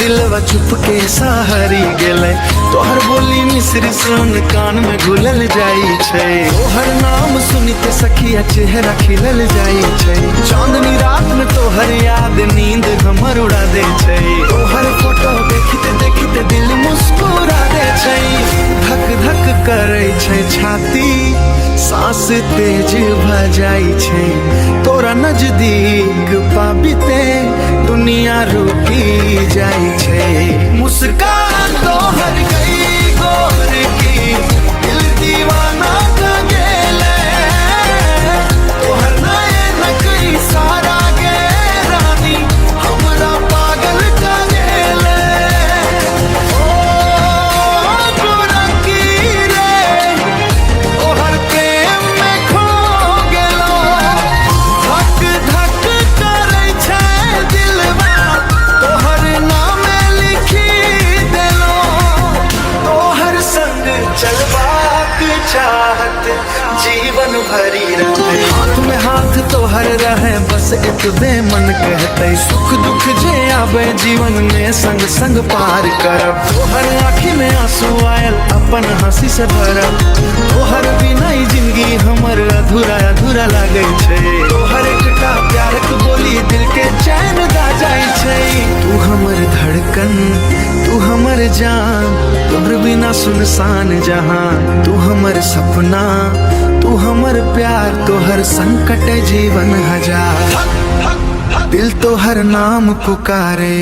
दिलवा चुपके सहरी गेले, तोहर बोली मिश्री सोन कान में घुलल जाई छै। तोहर नाम सुनते सखिया चेहरा खिलल जाई छै, चांदनी रात में तोहर याद नींद हमर उड़ा दे छै। तोहर फोटो देखते देखते दिल मुस्कुरा दे छै, धक धक करे छै छाती, सांस तेज भ जाई छै। तोरा नजदीक पाबिते दुनिया रुकी जाई छै। मुस्कान तोहर गई गोर की दिल दीवाना का गेले, तोहर नयन कई सारा गे रानी हमरा पागल का गेले। ओ गोरकी रे तोहर प्रेम में खो गेलो, धक धक करे छै दिलवा तोहर नाम लिखी देलो। तोहर संग चलबाक चाहत जीवन भरी रहे, हाथ में हाथ तोहर रहे बस एक दे मन कहते। सुख दुख जे आवे जीवन में संग संग पार करब, तोहर आँखी में आंसू आयल अपन हंसी से भरब। तोहर बिना ही जिंदगी हमर अधूरा अधूरा लागे छै। तोहर एकटा प्यार के बोली दिल के चैन दा जाई छै। तू हमर धड़कन तू हमर जान, तोहर बिना सुनसान जहां। तू हमर सपना तू हमर प्यार, तोहर संकट जीवन हजार। दिल तोहर नाम पुकारे।